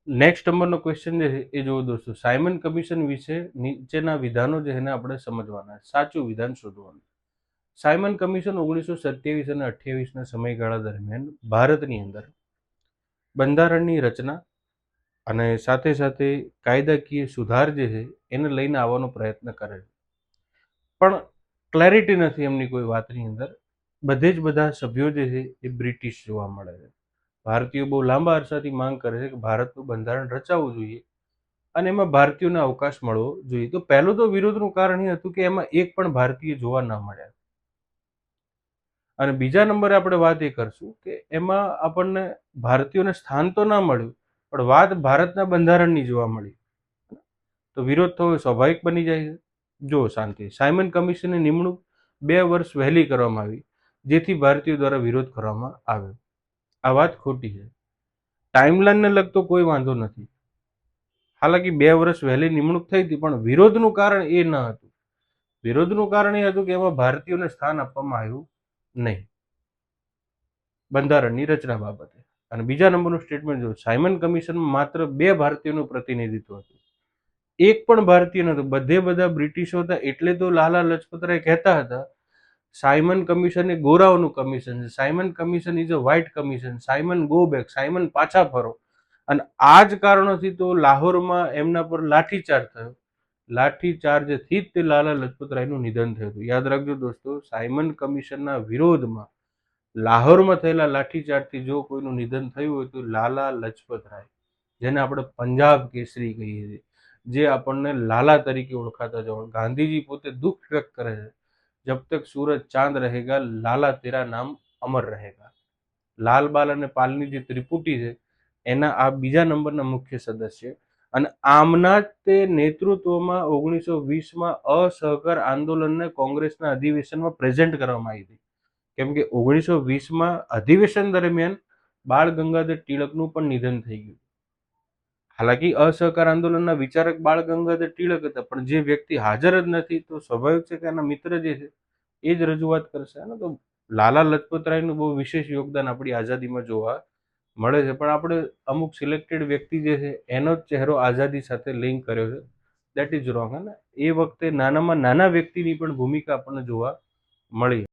Next નંબરનો question જે છે એ જુઓ દોસ્તો, સાયમન કમિશન વિશે નીચેના વિધાનો જે એને આપણે સમજવાના, સાચું વિધાન શોધવાનું. સાયમન કમિશન 1927 અને 28ના સમયગાળા દરમિયાન ભારતની અંદર બંધારણની રચના અને સાથે સાથે કાયદાકીય સુધાર જે છે એને લઈને આવવાનો પ્રયત્ન કરે છે. પણ ક્લેરિટી નથી એમની કોઈ વાતની અંદર. બધે જ બધા સભ્યો જે છે એ બ્રિટિશ જોવા મળે છે. ભારતીયો બહુ લાંબા અરસાથી માંગ કરે છે કે ભારતનું બંધારણ રચાવવું જોઈએ અને એમાં ભારતીયોને અવકાશ મળવો જોઈએ. તો પહેલું તો વિરોધનું કારણ એ હતું કે એમાં એક પણ ભારતીય જોવા ન મળ્યા. અને બીજા નંબરે આપણે વાત એ કરશું કે એમાં આપણને ભારતીયોને સ્થાન તો ના મળ્યું, પણ વાત ભારતના બંધારણની જોવા મળી. તો વિરોધ થવો સ્વાભાવિક બની જાય છે. જો શાંતિ, સાયમન કમિશનની નિમણૂક 2 વર્ષ વહેલી કરવામાં આવી, જેથી ભારતીયો દ્વારા વિરોધ કરવામાં આવ્યો. આ વાત ખોટી છે. ટાઈમલાઈનને લગતો કોઈ વાંધો નથી. હાલાકી 2 વર્ષ વહેલી નિમણૂક થઈ હતી, પણ વિરોધનું કારણ એ ન હતું. વિરોધનું કારણ એ હતું કે એમાં ભારતીયોને સ્થાન આપવામાં આવ્યું નહીં બંધારણની રચના બાબતે. અને બીજા નંબરનું સ્ટેટમેન્ટ જો, સાયમન કમિશનમાં માત્ર 2 ભારતીયોનું પ્રતિનિધિત્વ હતું. એક પણ ભારતીય નહોતું. બધા બ્રિટિશો હતા. એટલે તો લાલા લજપતરાય કહેતા હતા સાયમન કમિશન એ ગોરાઓનું કમિશન છે, Simon commission is a white commission, Simon go back, Simon પાછા ફરો. અને આ જ કારણોથી તો લાહોરમાં એમના પર લાઠીચાર્જ થયો. લાઠીચાર્જથી જ તે લાલા લજપતરાયનું નિધન થયું હતું. યાદ રાખજો દોસ્તો, સાયમન કમિશનના વિરોધમાં લાહોરમાં થયેલા લાઠીચાર્જથી જો કોઈનું નિધન થયું હોય તો લાલા લજપતરાય, જેને આપણે પંજાબ કેસરી કહીએ છીએ, જે આપણને લાલા તરીકે ઓળખાતા જવા. ગાંધીજી પોતે દુઃખ વ્યક્ત કરે છે, જબ તક સૂરજ ચાંદ રહેગા લાલા તેરા નામ અમર રહેગા. લાલ બાલ અને પાલની જે ત્રિપુટી છે એના આ બીજા નંબરના મુખ્ય સદસ્ય. અને આમના તે નેતૃત્વમાં 1920માં અસહકાર આંદોલનને કોંગ્રેસના અધિવેશનમાં પ્રેઝન્ટ કરવામાં આવી હતી. કેમ કે 1920માં અધિવેશન દરમિયાન બાળ ગંગાધર ટિળકનું પણ નિધન થઈ ગયું. હાલાકી અસહકાર આંદોલનના વિચારક બાળ ગંગાધર ટિળક હતા, પણ જે વ્યક્તિ હાજર જ નથી તો સ્વાભાવિક છે કે એના મિત્ર જે છે એ જ રજૂઆત કરશે. તો લાલા લજપતરાયનું બહુ વિશેષ યોગદાન આપણી આઝાદીમાં જોવા મળે છે, પણ આપણે અમુક સિલેક્ટેડ વ્યક્તિ જે છે એનો જ ચહેરો આઝાદી સાથે લિંક કર્યો છે. That is wrong. એ વખતે નાનામાં નાના વ્યક્તિની પણ ભૂમિકા આપણને જોવા મળી.